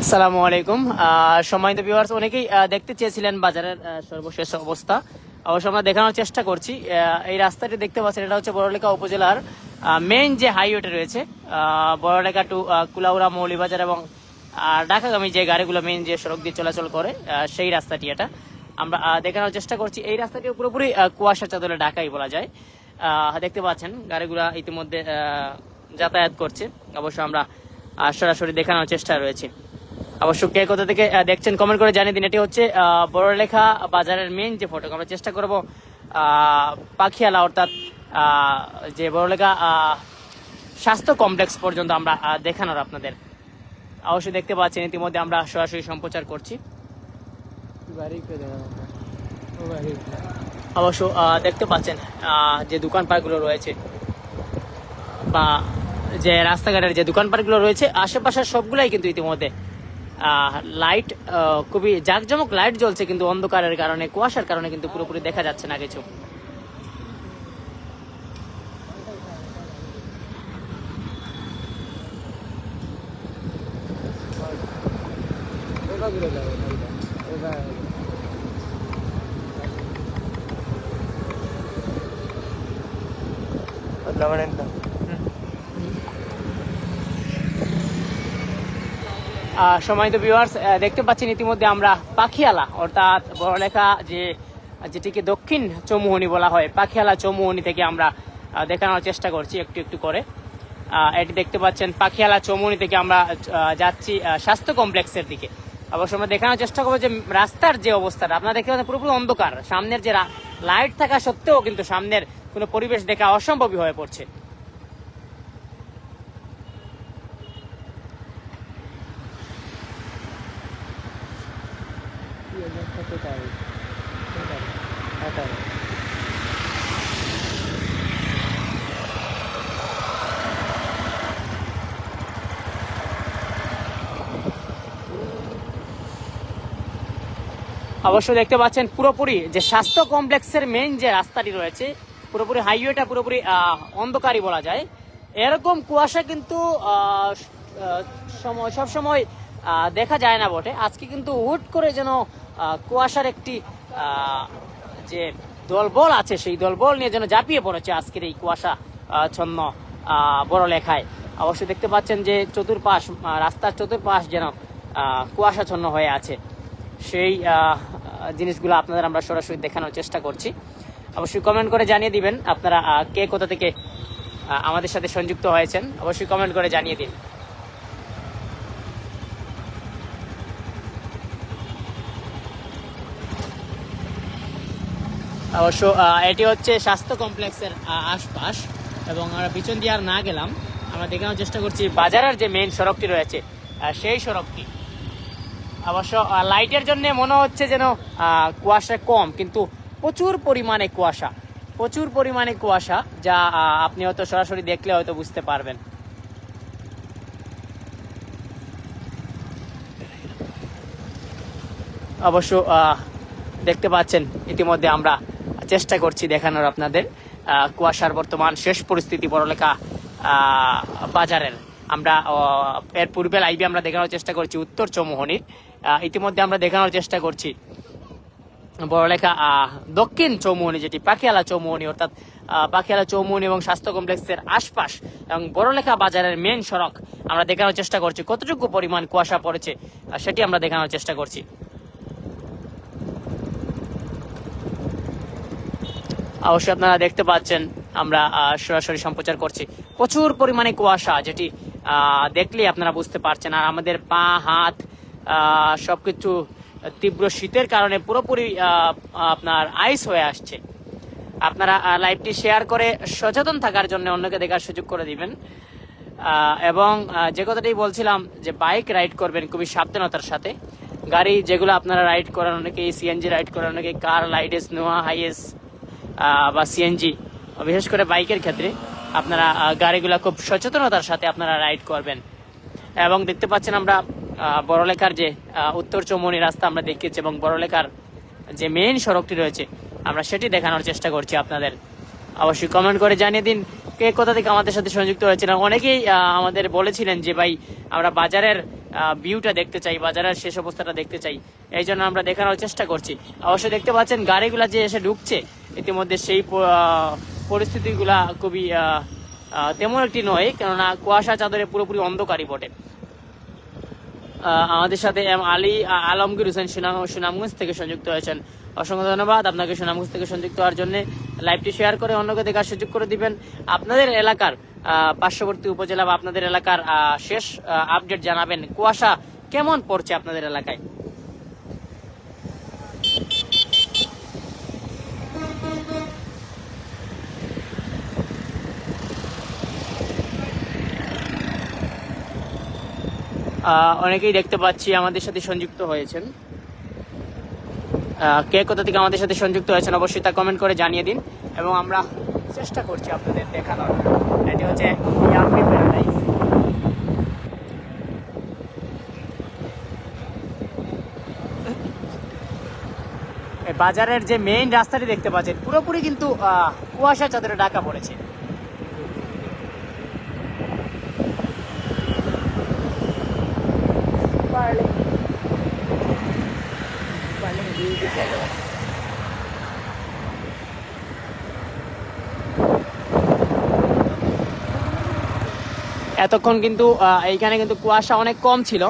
আসসালামু আলাইকুম। সম্মানিত ভিউয়ার্স, অনেকেই দেখতে চেয়েছিলেন বাজারের সর্বশেষ অবস্থা। অবশ্য আমরা দেখানোর চেষ্টা করছি। এই রাস্তাটি দেখতে পাচ্ছেন, এটা হচ্ছে বড়লেখা উপজেলার মেইন যে হাইওয়েটা রয়েছে, বড়লেখা টু কুলাউড়া, মৌলিবাজার এবং ঢাকাগামী যে গাড়িগুলো মেইন যে সড়ক দিয়ে চলাচল করে, সেই রাস্তাটি এটা আমরা দেখানোর চেষ্টা করছি। এই রাস্তাটি পুরোপুরি কুয়াশার চাদরে ঢাকাই বলা যায়। দেখতে পাচ্ছেন গাড়িগুলা ইতিমধ্যে যাতায়াত করছে। অবশ্য আমরা সরাসরি দেখানোর চেষ্টা রয়েছে। অবশ্য কে কোথা থেকে দেখছেন কমেন্ট করে জানিয়ে দিন। এটি হচ্ছে বড়লেখা বাজারের মেইন যে ফটো। আমরা চেষ্টা করব পাখিয়ালা অর্থাৎ যে বড়লেখা স্বাস্থ্য কমপ্লেক্স পর্যন্ত আমরা দেখানোর আপনাদের। অবশ্যই দেখতে পাচ্ছেন ইতিমধ্যে আমরা সরাসরি সম্প্রচার করছি। অবশ্য দেখতে পাচ্ছেন যে দোকানপাটগুলো রয়েছে বা যে রাস্তাঘাটের যে দোকানপাটগুলো রয়েছে, আশেপাশের সবগুলাই কিন্তু ইতিমধ্যে লাইট, খুবই জাঁকজমক লাইট জ্বলছে, কিন্তু অন্ধকারের কারণে, কুয়াশার কারণে কিন্তু পুরোপুরি দেখা যাচ্ছে না কিছু। সম্মানিত ভিউয়ার্স, দেখতে পাচ্ছেন ইতিমধ্যে আমরা পাখিয়ালা অর্থাৎ বড়লেখা যেটিকে দক্ষিণ চৌমুহনী বলা হয়, পাখিয়ালা চৌমুহনী থেকে আমরা দেখানোর চেষ্টা করছি একটু একটু করে। এটি দেখতে পাচ্ছেন পাখিয়ালা চৌমুহনী থেকে আমরা যাচ্ছি স্বাস্থ্য কমপ্লেক্সের দিকে। অবশ্য আমরা দেখানোর চেষ্টা করবো যে রাস্তার যে অবস্থাটা আপনারা দেখতে পাচ্ছেন, পুরোপুরি অন্ধকার। সামনের যে লাইট থাকা সত্ত্বেও কিন্তু সামনের কোনো পরিবেশ দেখা অসম্ভবই হয়ে পড়ছে। অবশ্যই দেখতে পাচ্ছেন পুরোপুরি যে স্বাস্থ্য কমপ্লেক্সের মেইন যে রাস্তাটি রয়েছে, পুরোপুরি হাইওয়েটা পুরোপুরি অন্ধকারই বলা যায়। এরকম কুয়াশা কিন্তু সব সময় দেখা যায় না বটে। আজকে কিন্তু হুট করে যেন কুয়াশার একটি যে দলবল আছে, সেই দলবল নিয়ে যেন ঝাঁপিয়ে পড়েছে আজকের এই কুয়াশা ছন্ন বড়লেখায়। অবশ্যই দেখতে পাচ্ছেন যে চতুর্পাশ, রাস্তার চতুর্পাশ যেন কুয়াশাচ্ছন্ন হয়ে আছে। সেই জিনিসগুলো আপনাদের আমরা সরাসরি দেখানোর চেষ্টা করছি। অবশ্যই কমেন্ট করে জানিয়ে দিবেন আপনারা কে কোথা থেকে আমাদের সাথে সংযুক্ত হয়েছেন। অবশ্যই কমেন্ট করে জানিয়ে দিন। অবশ্য এটি হচ্ছে স্বাস্থ্য কমপ্লেক্সের আশপাশ, এবং আমরা পিছন দিয়ে আর না গেলাম, আমরা দেখানোর চেষ্টা করছি বাজারের যে মেইন সড়কটি রয়েছে সেই সড়কটি। অবশ্য লাইটের জন্য মনে হচ্ছে যেন কুয়াশা কম, কিন্তু প্রচুর পরিমাণে কুয়াশা, যা আপনি হয়তো সরাসরি দেখলে হয়তো বুঝতে পারবেন। অবশ্য দেখতে পাচ্ছেন ইতিমধ্যে আমরা চেষ্টা করছি দেখানোর আপনাদের কুয়াশার বর্তমান শেষ পরিস্থিতি বড়লেখা বাজারের। আমরা এর পূর্বে লাইভে আমরা দেখানোর চেষ্টা করছি উত্তর চৌমুহনীর। ইতিমধ্যে আমরা দেখানোর চেষ্টা করছি বড়লেখা দক্ষিণ চৌমুহনী, যেটি পাখিয়ালা চৌমুহনী, অর্থাৎ পাখিয়ালা চৌমুহনী এবং স্বাস্থ্য কমপ্লেক্সের আশপাশ এবং বড়লেখা বাজারের মেন সড়ক আমরা দেখানোর চেষ্টা করছি। কতটুকু পরিমাণ কুয়াশা পড়েছে সেটি আমরা দেখানোর চেষ্টা করছি। অবশ্যই আপনারা দেখতে পাচ্ছেন আমরা সরাসরি সম্প্রচার করছি। প্রচুর পরিমাণে কুয়াশা, যেটি দেখলেই আপনারা বুঝতে পারছেন। আর আমাদের পা, হাত সবকিছু তীব্র শীতের কারণে পুরোপুরি আপনার আইস হয়ে আসছে। আপনারা লাইভটি শেয়ার করে সচেতন থাকার জন্য অন্যকে দেখার সুযোগ করে দিবেন। এবং যে কথাটাই বলছিলাম যে বাইক রাইড করবেন খুবই সাবধানতার সাথে। গাড়ি যেগুলো আপনারা রাইড করেন, অনেকে সিএনজি রাইড করেন, অনেকে কার, লাইডেস, নোয়া, হাইএস বা সিএনজি, বিশেষ করে বাইকের ক্ষেত্রে আপনারা গাড়িগুলো খুব সচেতনতার সাথে আপনারা রাইড করবেন। এবং দেখতে পাচ্ছেন আমরা বড়লেখার যে উত্তর চৌমুহনী রাস্তা আমরা দেখেছি, এবং বড়লেখার যে মেইন সড়কটি রয়েছে আমরা সেটি দেখানোর চেষ্টা করছি আপনাদের। অবশ্যই কমেন্ট করে জানিয়ে দিন কে কোথা থেকে আমাদের সাথে সংযুক্ত হয়েছিলেন। অনেকেই আমাদের বলেছিলেন যে ভাই আমরা বাজারের ভিউটা দেখতে চাই, বাজারের শেষ অবস্থাটা দেখতে চাই, এই জন্য আমরা দেখানোর চেষ্টা করছি। অবশ্যই দেখতে পাচ্ছেন গাড়িগুলা যে এসে ঢুকছে ইতিমধ্যে, সেই পরিস্থিতিগুলা খুবই তেমন একটি নয়, কেননা কুয়াশা চাদরে পুরোপুরি অন্ধকারই বটে। আমাদের সাথে আলমগীর হোসেন সুনামগঞ্জ থেকে সংযুক্ত হয়েছেন, অসংখ্য ধন্যবাদ আপনাকে সুনামগঞ্জ থেকে সংযুক্ত হওয়ার জন্য। লাইভটি শেয়ার করে অন্যকে দেখার সুযোগ করে দিবেন। আপনাদের এলাকার পার্শ্ববর্তী উপজেলা বা আপনাদের এলাকার শেষ আপডেট জানাবেন, কুয়াশা কেমন পড়ছে আপনাদের এলাকায়। অনেকেই দেখতে পাচ্ছি আমাদের সাথে সংযুক্ত হয়েছেন। কে কোথা থেকে আমাদের সাথে সংযুক্ত হয়েছেন অবশ্যই তা কমেন্ট করে জানিয়ে দিন, এবং আমরা চেষ্টা করছি আপনাদের দেখানোর। এটি হচ্ছে ইয়াম্মি প্যারাডাইস। বাজারের যে মেইন রাস্তাটি দেখতে পাচ্ছেন পুরোপুরি কিন্তু কুয়াশা চাদরে ঢাকা পড়েছে। এতক্ষণ কিন্তু এইখানে কিন্তু কুয়াশা অনেক কম ছিল,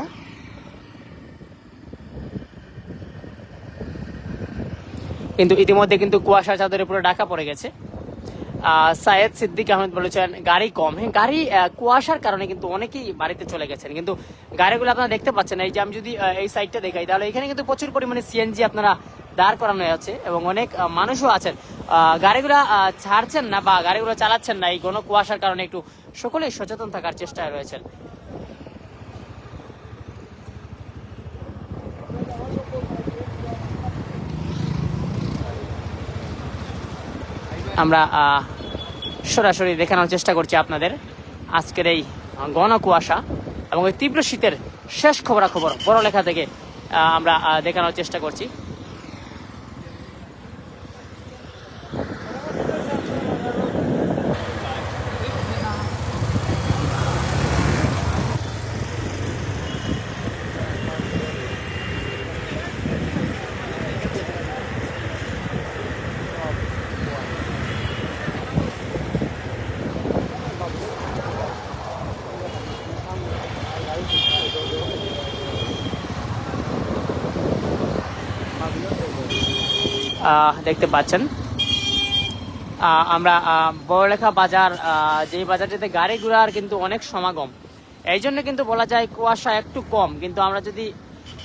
কিন্তু ইতিমধ্যে কিন্তু কুয়াশা চাদরে পুরো ঢাকা পড়ে গেছে। সায়েদ সিদ্দিক আহমেদ বলেছেন গাড়ি কম। হ্যাঁ, গাড়ি কুয়াশার কারণে কিন্তু অনেকেই বাড়িতে চলে গেছেন, কিন্তু গাড়িগুলো আপনারা দেখতে পাচ্ছেন। এই যে আমি যদি এই সাইডটা দেখাই, তাহলে এখানে কিন্তু প্রচুর পরিমাণে সিএনজি আপনারা দাঁড় করানো আছে, এবং অনেক মানুষও আছেন। গাড়িগুলা ছাড়ছেন না বা গাড়িগুলো চালাচ্ছেন না এই ঘন কুয়াশার কারণে। একটু সকলেই সচেতন থাকার চেষ্টায় রয়েছেন। আমরা সরাসরি দেখানোর চেষ্টা করছি আপনাদের আজকের এই ঘন কুয়াশা এবং এই তীব্র শীতের শেষ খবরাখবর বড়লেখা থেকে আমরা দেখানোর চেষ্টা করছি। দেখতে পাচ্ছেন আমরা বড়লেখা বাজার, যেই বাজারটিতে গাড়ি ঘোড়ার কিন্তু অনেক সমাগম, এই জন্য কিন্তু বলা যায় কুয়াশা একটু কম। কিন্তু আমরা যদি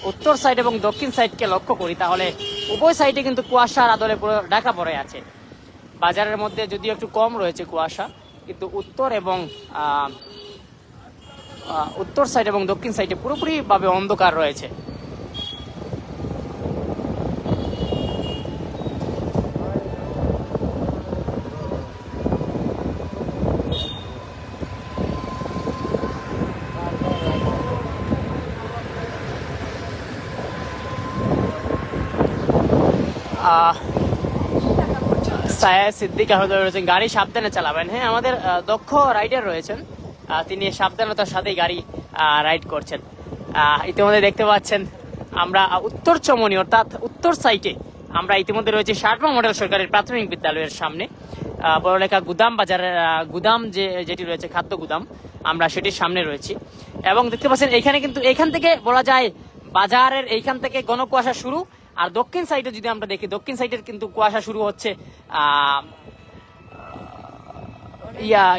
উত্তর সাইড এবং দক্ষিণ সাইডকে লক্ষ্য করি, তাহলে উভয় সাইডে কিন্তু কুয়াশার আদলে পুরো ঢাকা পড়ে আছে। বাজারের মধ্যে যদিও একটু কম রয়েছে কুয়াশা, কিন্তু উত্তর সাইড এবং দক্ষিণ সাইডে পুরোপুরি ভাবে অন্ধকার রয়েছে। সায়েদ সিদ্দিক আহমেদ রয়েছেন গাড়ি সাবধানে চালাবেন। হ্যাঁ, আমাদের দক্ষ রাইডার রয়েছেন, তিনি সাবধানতার সাথেই গাড়ি রাইড করছেন। ইতিমধ্যে দেখতে পাচ্ছেন আমরা উত্তর চমনি অর্থাৎ উত্তর সাইটে আমরা ইতিমধ্যে রয়েছে শার্টমা মডেল সরকারি প্রাথমিক বিদ্যালয়ের সামনে। বড়লেখা গুদাম বাজারের গুদাম যেটি রয়েছে খাদ্য গুদাম, আমরা সেটির সামনে রয়েছি। এবং দেখতে পাচ্ছেন এখানে কিন্তু এখান থেকে বলা যায় বাজারের এইখান থেকে ঘন কুয়াশা শুরু। আর দক্ষিণ সাইডে যদি আমরা দেখি, দক্ষিণ সাইডের কিন্তু কুয়াশা শুরু হচ্ছে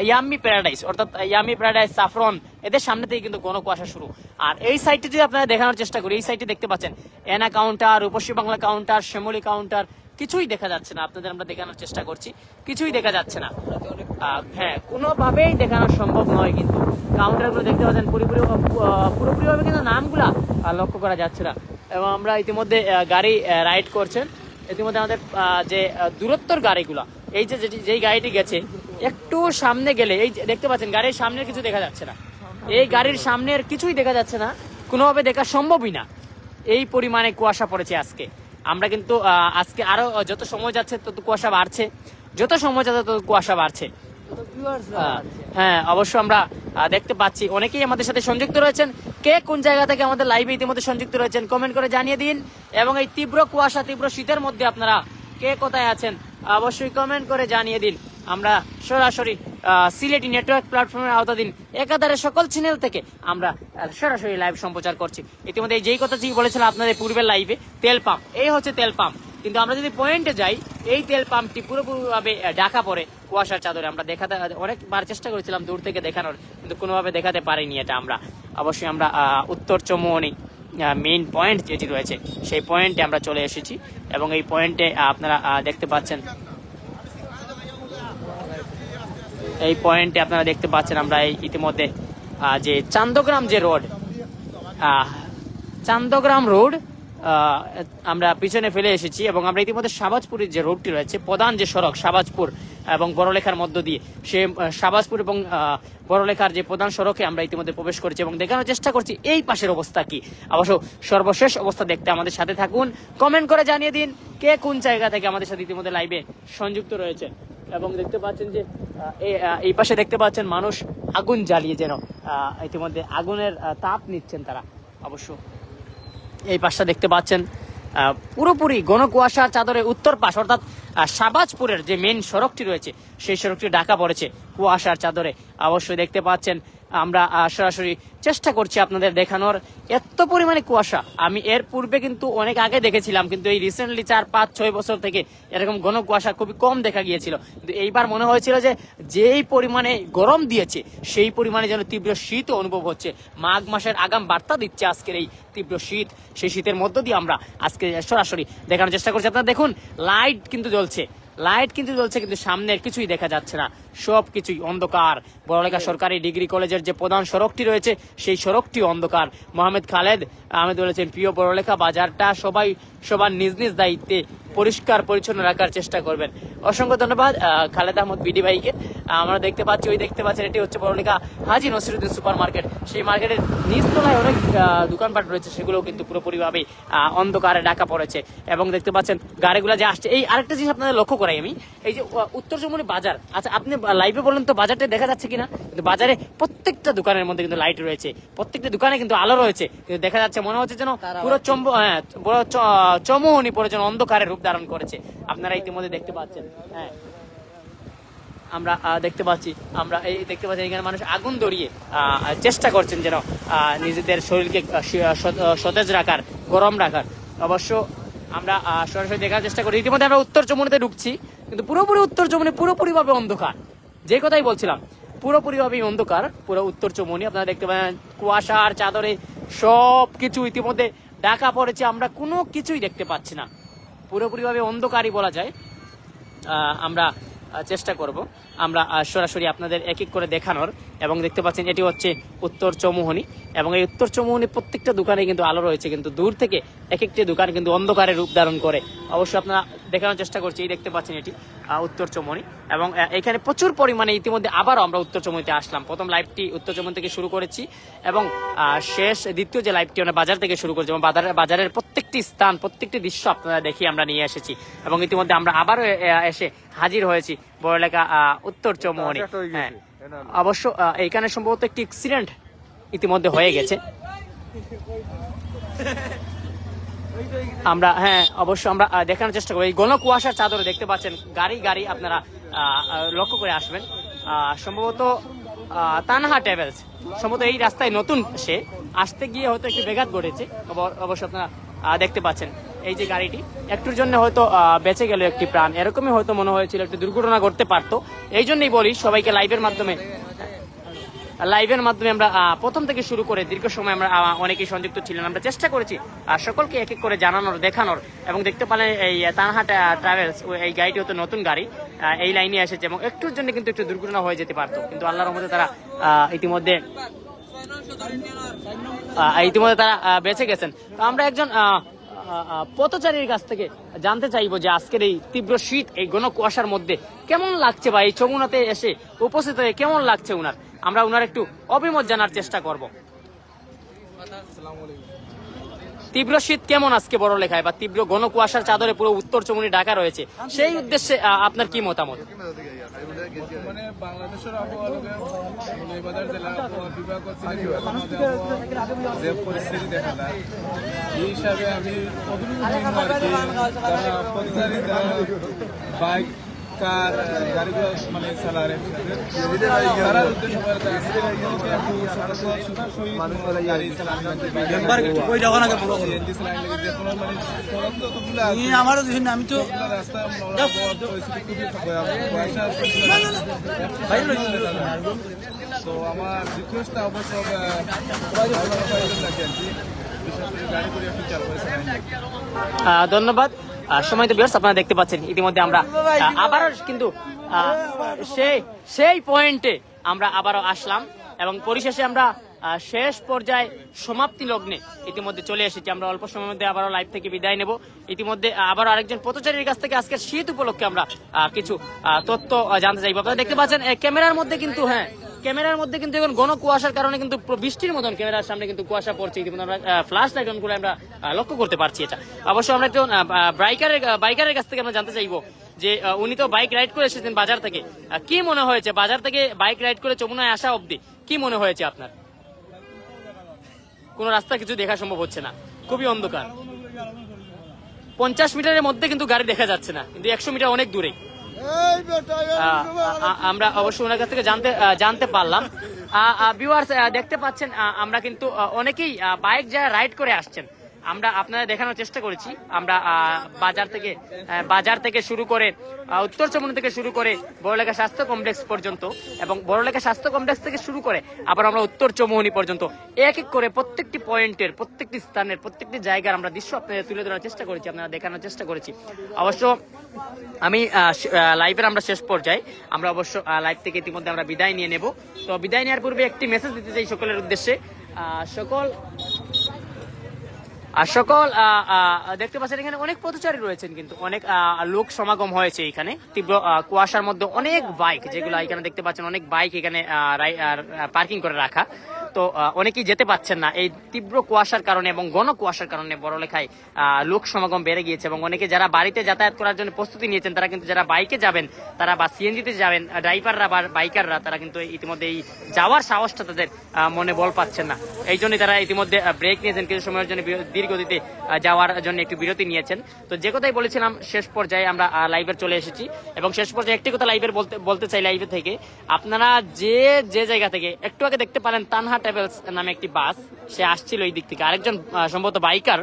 ইয়াম্মি প্যারাডাইস অর্থাৎ ইয়াম্মি প্যারাডাইস, সাফরন, এদের সামনে থেকে কিন্তু ঘন কুয়াশা শুরু। আর এই সাইডটি যদি আপনারা দেখানোর চেষ্টা করি, এই সাইডটি দেখতে পাচ্ছেন এনা কাউন্টার, রূপসী বাংলা কাউন্টার, শ্যামলী কাউন্টার, কিছুই দেখা যাচ্ছে না। আপনাদের আমরা দেখানোর চেষ্টা করছি, কিছুই দেখা যাচ্ছে না। হ্যাঁ, কোনোভাবেই দেখানো সম্ভব নয়। কিন্তু কাউন্টারগুলো দেখতে পাচ্ছেন পুরোপুরিভাবে কিন্তু নামগুলা লক্ষ্য করা যাচ্ছে না। এবং আমরা ইতিমধ্যে গাড়ি রাইড করছেন, ইতিমধ্যে আমাদের যে দূরত্বর গাড়িগুলা, এই যেই গাড়িটি গেছে একটু সামনে গেলে এই দেখতে পাচ্ছেন গাড়ির সামনের কিছু দেখা যাচ্ছে না। এই গাড়ির সামনের কিছুই দেখা যাচ্ছে না, কোনোভাবে দেখা সম্ভবই না, এই পরিমাণে কুয়াশা পড়েছে আজকে। আমরা কিন্তু আজকে আরো যত সময় যাচ্ছে তত কুয়াশা বাড়ছে, যত সময় যাচ্ছে তত কুয়াশা বাড়ছে। হ্যাঁ, অবশ্য আমরা দেখতে পাচ্ছি অনেকেই আমাদের সাথে সংযুক্ত রয়েছেন। কে কোন জায়গা থেকে আমাদের লাইভে ইতিমধ্যে সংযুক্ত রয়েছেন কমেন্ট করে জানিয়ে দিন। এবং এই তীব্র কুয়াশা, তীব্র শীতের মধ্যে আপনারা কে কোথায় আছেন অবশ্যই কমেন্ট করে জানিয়ে দিন। আমরা সরাসরি সিলেটি নেটওয়ার্ক প্ল্যাটফর্মের আওতাধীন একাধারে সকল চ্যানেল থেকে আমরা সরাসরি লাইভ সম্প্রচার করছি। ইতিমধ্যে যেই কথা বলেছিলাম আপনাদের পূর্বের লাইভে, তেল পাম্প, এই হচ্ছে তেল পাম্প। কিন্তু আমরা যদি পয়েন্টে যাই, এই তেল পাম্পটি পুরোপুরিভাবে ঢাকা পড়ে কুয়াশার চাদরে। আমরা দেখাতে অনেকবার চেষ্টা করেছিলাম দূর থেকে দেখানোর, কিন্তু কোনোভাবে দেখাতে পারিনি এটা আমরা। অবশ্যই আমরা উত্তর চৌমুহনী মেইন পয়েন্ট যেটি রয়েছে সেই পয়েন্টে আমরা চলে এসেছি। এবং এই পয়েন্টে আপনারা দেখতে পাচ্ছেন, এই পয়েন্টে আপনারা দেখতে পাচ্ছেন আমরা এই ইতিমধ্যে যে চান্দগ্রাম যে রোড, চান্দগ্রাম রোড আমরা পিছনে ফেলে এসেছি। এবং আমরা ইতিমধ্যে শাহবাজপুরের যে রোডটি রয়েছে, প্রধান যে সড়ক শাহবাজপুর এবং বড়লেখার মধ্য দিয়ে, সে শাহবাজপুর এবং বড়লেখার যে প্রধান সড়কে আমরা ইতিমধ্যে প্রবেশ করেছি এবং দেখানোর চেষ্টা করছি এই পাশের অবস্থা কি। অবশ্য সর্বশেষ অবস্থা দেখতে আমাদের সাথে থাকুন, কমেন্ট করে জানিয়ে দিন কে কোন জায়গা থেকে আমাদের সাথে ইতিমধ্যে লাইভে সংযুক্ত রয়েছে। এবং দেখতে পাচ্ছেন যে এই পাশে দেখতে পাচ্ছেন মানুষ আগুন জ্বালিয়ে যেন ইতিমধ্যে আগুনের তাপ নিচ্ছেন তারা। অবশ্য এই পাশটা দেখতে পাচ্ছেন পুরোপুরি ঘন কুয়াশার চাদরে উত্তর পাশ, অর্থাৎ শাহবাজপুরের যে মেন সড়কটি রয়েছে সেই সড়কটি ঢাকা পড়েছে কুয়াশার চাদরে। অবশ্যই দেখতে পাচ্ছেন আমরা সরাসরি চেষ্টা করছি আপনাদের দেখানোর। এত পরিমাণে কুয়াশা আমি এর পূর্বে কিন্তু অনেক আগে দেখেছিলাম, কিন্তু এই রিসেন্টলি 4-5-6 বছর থেকে এরকম ঘন কুয়াশা খুবই কম দেখা গিয়েছিল। কিন্তু এইবার মনে হয়েছিল যে যেই পরিমাণে গরম দিয়েছে সেই পরিমাণে যেন তীব্র শীত অনুভব হচ্ছে। মাঘ মাসের আগাম বার্তা দিচ্ছে আজকের এই তীব্র শীত। সেই শীতের মধ্য দিয়ে আমরা আজকে সরাসরি দেখানোর চেষ্টা করছি। আপনারা দেখুন, লাইট কিন্তু জ্বলছে, কিন্তু সামনের কিছুই দেখা যাচ্ছে না, সব কিছুই অন্ধকার। বড়লেখা সরকারি ডিগ্রি কলেজের যে প্রধান সড়কটি রয়েছে সেই সড়কটি অন্ধকার। মোহাম্মদ খালেদ আহমেদ বলেছেন, প্রিয় বড়লেখা বাজারটা সবাই সবার নিজ নিজ দায়িত্বে পরিষ্কার পরিচ্ছন্ন রাখার চেষ্টা করবেন। অসংখ্য ধন্যবাদ খালেদ আহমদ বিডি ভাইকে। আমরা দেখতে পাচ্ছেন এটি হচ্ছে বড়লেখা হাজী নসিরুদ্দিন সুপার মার্কেট। সেই মার্কেটের নিচতলায় অনেক দোকানপাট রয়েছে, সেগুলো কিন্তু পুরোপুরিভাবে অন্ধকারে ঢাকা পড়েছে। এবং দেখতে পাচ্ছেন গাড়িগুলো যে আসছে। এই আরেকটা জিনিস আপনাদের লক্ষ্য করাই আমি, এই যে উত্তর চৌমুহনী বাজার, আচ্ছা আপনি লাইভে বলেন তো বাজারটা দেখা যাচ্ছে কিনা? কিন্তু বাজারে প্রত্যেকটা দোকানের মধ্যে কিন্তু লাইট রয়েছে, প্রত্যেকটা দোকানে কিন্তু আলো রয়েছে, কিন্তু দেখা যাচ্ছে মনে হচ্ছে যেন পুরো চৌমুহনী পরে যেন অন্ধকারের রূপ ধারণ করেছে। আপনারা ইতিমধ্যে দেখতে পাচ্ছেন। হ্যাঁ, আমরা দেখতে পাচ্ছি এখানে মানুষ আগুন ধরিয়ে চেষ্টা করছেন যেন নিজেদের শরীরকে সতেজ রাখার, গরম রাখার। অবশ্য আমরা সরাসরি দেখার চেষ্টা করি। ইতিমধ্যে আমরা উত্তর চৌমুহনীতে ঢুকছি, কিন্তু পুরোপুরি উত্তর চৌমুহনী পুরোপুরিভাবে অন্ধকার। যে কথাই বলছিলাম, পুরোপুরিভাবে অন্ধকার পুরো উত্তর চৌমুহনী। আপনারা দেখতে পাচ্ছেন কুয়াশার চাদরে সব কিছু ইতিমধ্যে ঢাকা পড়েছে, আমরা কোনো কিছুই দেখতে পাচ্ছি না, পুরোপুরিভাবে অন্ধকারই বলা যায়। আমরা চেষ্টা করব আমরা সরাসরি আপনাদের এক এক করে দেখানোর। এবং দেখতে পাচ্ছেন এটি হচ্ছে উত্তর চৌমুহনী, এবং এই উত্তর চৌমুহনী প্রত্যেকটা দোকানে কিন্তু আলো রয়েছে, কিন্তু দূর থেকে এক একটি দোকান কিন্তু অন্ধকারে রূপ ধারণ করে। অবশ্যই আপনারা দেখানোর চেষ্টা করছি। এই দেখতে পাচ্ছেন এটি উত্তর চৌমুহনী, এবং এখানে প্রচুর পরিমাণে ইতিমধ্যে আবারও আমরা উত্তর চৌমুহনীতে আসলাম। প্রথম লাইভটি উত্তর চৌমুহনী থেকে শুরু করেছি, এবং দ্বিতীয় যে লাইভটি আমরা বাজার থেকে শুরু করেছি, এবং বাজারের প্রত্যেকটি স্থান, প্রত্যেকটি দৃশ্য আপনারা দেখি আমরা নিয়ে এসেছি। এবং ইতিমধ্যে আমরা আবারও এসে হাজির হয়েছি বড়লেখা উত্তর চৌমুহনী। হ্যাঁ, অবশ্য এইখানে সম্ভবত একটি অ্যাক্সিডেন্ট ইতিমধ্যে হয়ে গেছে। আমরা অবশ্য আমরা দেখানোর চেষ্টা করি। ঘন কুয়াশার চাদরে দেখতে পাচ্ছেন গাড়ি আপনারা লক্ষ্য করে আসবেন। সম্ভবত তানহা ট্রাভেলস, সম্ভবত এই রাস্তায় নতুন সে আসতে গিয়ে হয়তো একটু ব্যাঘাত ঘটেছে। অবশ্য আপনারা দেখতে পাচ্ছেন এই যে গাড়িটি একটুর জন্য হয়তো বেঁচে গেল একটি প্রাণ, এরকমই হয়তো মনে হয়েছিল, একটু দুর্ঘটনা ঘটতে পারতো। এই জন্যই বলি সবাইকে লাইভের মাধ্যমে আমরা প্রথম থেকে শুরু করে দীর্ঘ সময় আমরা অনেকেই সংযুক্ত ছিলেন। আমরা চেষ্টা করেছি সকলকে এক এক করে জানানোর, দেখানোর। এবং দেখতে পেলেন এই তানহা ট্রাভেলস, এই গাড়িটি হতো নতুন গাড়ি, এই লাইনে এসেছে, এবং একটুর জন্য কিন্তু একটু দুর্ঘটনা হয়ে যেতে পারতো, কিন্তু আল্লাহর রহমতে তারা ইতিমধ্যে তারা বেঁচে গেছেন। তো আমরা একজন পথচারীর কাছ থেকে জানতে চাইবো যে আজকের এই তীব্র শীত, এই ঘন কুয়াশার মধ্যে কেমন লাগছে, বা এই চৌমুহনীতে এসে উপস্থিত হয়ে কেমন লাগছে উনার। আমরা উনার একটু অভিমত জানার চেষ্টা করব। তীব্র শীত কেমন আজকে বড়লেখায়, বা তীব্র ঘন কুয়াশার চাদরে পুরো উত্তর চৌমুহনী ঢাকা রয়েছে, সেই উদ্দেশ্যে আপনার কি মতামত? মানে বাংলাদেশের আবহাওয়া জেলা বিভাগ যে পরিস্থিতি দেখা যায় এই হিসাবে আমি বাইক কার গাড়িগুলো মানে চালারে তারা উদ্দেশ্য আমারও আমি তো তো আমার রিকোয়েস্ট অবশ্য গাড়ি করে একটু চালু হয়েছে। ধন্যবাদ। সময় তো ভিউয়ার্স আপনারা দেখতে পাচ্ছেন ইতিমধ্যে আমরা আবারও কিন্তু সেই পয়েন্টে আমরা আবারও আসলাম এবং পরিশেষে আমরা শেষ পর্যায়ে সমাপ্তি লগ্নে ইতিমধ্যে চলে এসেছি। আমরা অল্প সময়ের মধ্যে আবারও লাইভ থেকে বিদায় নেব। ইতিমধ্যে আবারও আরেকজন পথচারীর কাছ থেকে আজকের শীত উপলক্ষে আমরা কিছু তথ্য জানতে চাইব। আপনারা দেখতে পাচ্ছেন ক্যামেরার মধ্যে কিন্তু ক্যামেরার মধ্যে কিন্তু এখন ঘন কুয়াশার কারণে কিন্তু বৃষ্টির মতন ক্যামেরার সামনে কিন্তু কুয়াশা পড়ছে। ইতিমধ্যে আমরা ফ্ল্যাশ লাইট অন করে আমরা লক্ষ্য করতে পারছি এটা। অবশ্যই আমরা একটু বাইকারের কাছ থেকে আমরা জানতে চাইবো যে উনি তো বাইক রাইড করে এসেছেন বাজার থেকে, কি মনে হয়েছে বাজার থেকে বাইক রাইড করে যমুনায় আসা অবধি কি মনে হয়েছে আপনার? কোন রাস্তা কিছু দেখা সম্ভব হচ্ছে না, খুবই অন্ধকার। 50 মিটারের মধ্যে কিন্তু গাড়ি দেখা যাচ্ছে না, কিন্তু 100 মিটার অনেক দূরে। আমরা অবশ্যই ওনার কাছ থেকে জানতে পারলাম। ভিউয়ার্স দেখতে পাচ্ছেন আমরা কিন্তু অনেকেই বাইক যারা রাইড করে আসছেন, আমরা আপনারা দেখানোর চেষ্টা করেছি। আমরা বাজার থেকে শুরু করে উত্তর চৌমুহনী থেকে শুরু করে বড়লেখা স্বাস্থ্য কমপ্লেক্স পর্যন্ত এবং বড়লেখা স্বাস্থ্য কমপ্লেক্স থেকে শুরু করে আবার আমরা উত্তর চৌমুহনী পর্যন্ত এক এক করে প্রত্যেকটি পয়েন্টের, প্রত্যেকটি স্থানের, প্রত্যেকটি জায়গার আমরা দৃশ্য আপনাদের তুলে ধরার চেষ্টা করেছি, আপনারা দেখানোর চেষ্টা করেছি। অবশ্য আমি লাইভের আমরা শেষ পর্যায়ে আমরা অবশ্য লাইভ থেকে ইতিমধ্যে আমরা বিদায় নিয়ে নেব। তো বিদায় নেওয়ার পূর্বে একটি মেসেজ দিতে চাই সকলের উদ্দেশ্যে। সকল দেখতে পাচ্ছেন এখানে অনেক পথচারী রয়েছেন, কিন্তু অনেক লোক সমাগম হয়েছে এখানে তীব্র কুয়াশার মধ্যে। অনেক বাইক, যেগুলো এখানে দেখতে পাচ্ছেন, অনেক বাইক এখানে পার্কিং করে রাখা। তো অনেকেই যেতে পাচ্ছেন না এই তীব্র কুয়াশার কারণে এবং ঘন কুয়াশার কারণে বড়লেখায় লোক সমাগম বেড়ে গিয়েছে। এবং অনেকে যারা বাড়িতে যাতায়াত করার জন্য প্রস্তুতি নিয়েছেন, তারা কিন্তু যারা বাইকে যাবেন, তারা বা সিএনজিতে যাবেন, ড্রাইভাররা বা বাইকাররা, তারা কিন্তু ইতিমধ্যে এই যাওয়ার সাহসটা তাদের মনে বল পাচ্ছেন না। এই জন্যই তারা ইতিমধ্যে ব্রেক নিয়েছেন, কিছু সময়ের জন্য গতিতে যাওয়ার জন্য একটু বিরতি নিয়েছেন। তো যে কথাই বলেছিলাম, শেষ পর্যায়ে আমরা লাইভে চলে এসেছি এবং শেষ পর্যায়ে একটি কথা লাইভের বলতে চাই। লাইভে থেকে আপনারা যে জায়গা থেকে একটু আগে দেখতে পারেন তানহা ট্রাভেলস নামে একটি বাস, সে আসছিল এই দিক থেকে, আরেকজন সম্ভবত বাইকার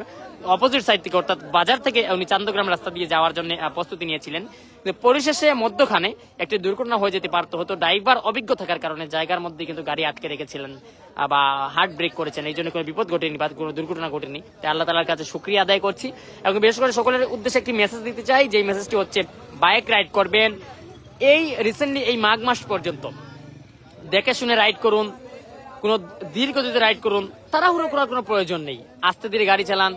অপোজিট সাইড থেকে, অর্থাৎ বাজার থেকে উনি চান্দগ্রাম রাস্তা দিয়ে যাওয়ার জন্য প্রস্তুতি নিয়েছিলেন। পরিশেষে মধ্যখানে একটি দুর্ঘটনা হয়ে যেতে পারতো, হতো ড্রাইভার অভিজ্ঞ থাকার কারণে জায়গার মধ্যে কিন্তু গাড়ি আটকে রেখেছিলেন বা হার্ড ব্রেক করেছেন, এই জন্য কোনো বিপদ ঘটেনি বা কোনো দুর্ঘটনা ঘটেনি। তাই আল্লাহ তাআলার কাছে শুকরিয়া আদায় করছি এবং বিশেষ করে সকলের উদ্দেশ্যে একটি মেসেজ দিতে চাই, যে মেসেজটি হচ্ছে বাইক রাইড করবেন এই রিসেন্টলি এই মাঘ মাস পর্যন্ত দেখে শুনে রাইড করুন, কোনো দীর্ঘগতিতে রাইড করুন, তাড়াহুড়ো করার কোনো প্রয়োজন নেই। আস্তে ধীরে গাড়ি চালান,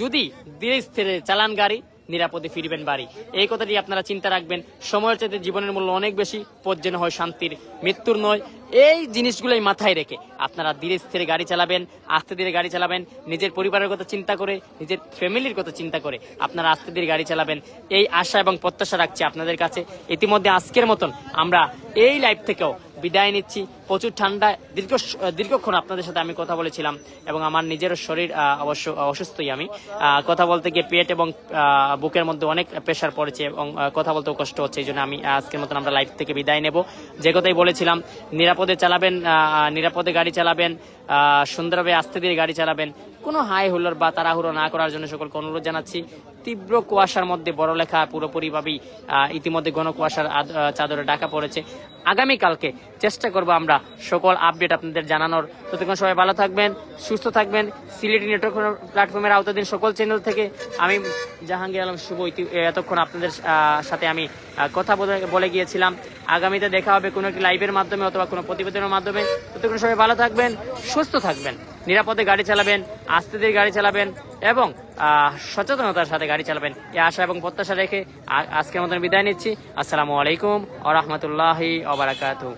যদি ধীরে স্থিরে চালান গাড়ি, নিরাপদে ফিরবেন বাড়ি। এই কথাটি আপনারা চিন্তা রাখবেন। সময়ের চাইতে জীবনের মূল্য অনেক বেশি, পথ যেন হয় শান্তির, মৃত্যুর নয়। এই জিনিসগুলোই মাথায় রেখে আপনারা ধীরে স্থিরে গাড়ি চালাবেন, আস্তে ধীরে গাড়ি চালাবেন, নিজের পরিবারের কথা চিন্তা করে, নিজের ফ্যামিলির কথা চিন্তা করে আপনারা আস্তে ধীরে গাড়ি চালাবেন, এই আশা এবং প্রত্যাশা রাখছি আপনাদের কাছে। ইতিমধ্যে আজকের মতন আমরা এই লাইভ থেকেও বিদায় নিচ্ছি। প্রচুর ঠান্ডা, দীর্ঘক্ষণ আপনাদের সাথে আমি কথা বলেছিলাম এবং আমার নিজের শরীর অবশ্য অসুস্থই। আমি কথা বলতে গিয়ে পেট এবং বুকের মধ্যে অনেক প্রেশার পড়েছে এবং কথা বলতেও কষ্ট হচ্ছে। এই জন্য আমি আজকের মতন আমরা লাইভ থেকে বিদায় নেব। যে কথাই বলেছিলাম, নিরাপদে চালাবেন, নিরাপদে গাড়ি চালাবেন, সুন্দরভাবে আস্তে ধীরে গাড়ি চালাবেন, কোনো হাই হুল্লোড় বা তাড়াহুড়ো না করার জন্য সকলকে অনুরোধ জানাচ্ছি। তীব্র কুয়াশার মধ্যে বড়লেখা পুরোপুরিভাবেই ইতিমধ্যে ঘন কুয়াশার চাদরে ঢাকা পড়েছে। আগামীকালকে চেষ্টা করবো আমরা সকল আপডেট আপনাদের জানানোর। ততক্ষণ সবাই ভালো থাকবেন, সুস্থ থাকবেন। সিলেটি নেটওয়ার্ক প্ল্যাটফর্মের আওতাধীন সকল চ্যানেল থেকে আমি জাহাঙ্গীর আলম শুভ এতক্ষণ আপনাদের সাথে আমি কথা বলে গিয়েছিলাম। আগামীতে দেখা হবে কোনো একটি লাইভের মাধ্যমে অথবা কোনো প্রতিবেদনের মাধ্যমে। ততক্ষণ সবাই ভালো থাকবেন, সুস্থ থাকবেন, নিরাপদে গাড়ি চালাবেন, আস্তে ধীরে গাড়ি চালাবেন এবং সচেতনতার সাথে গাড়ি চালাবেন, এই আশা এবং প্রত্যাশা রেখে আজকের মতন বিদায় নিচ্ছি। আসসালামু আলাইকুম ওয়া রাহমাতুল্লাহি ওয়া বারাকাতুহু।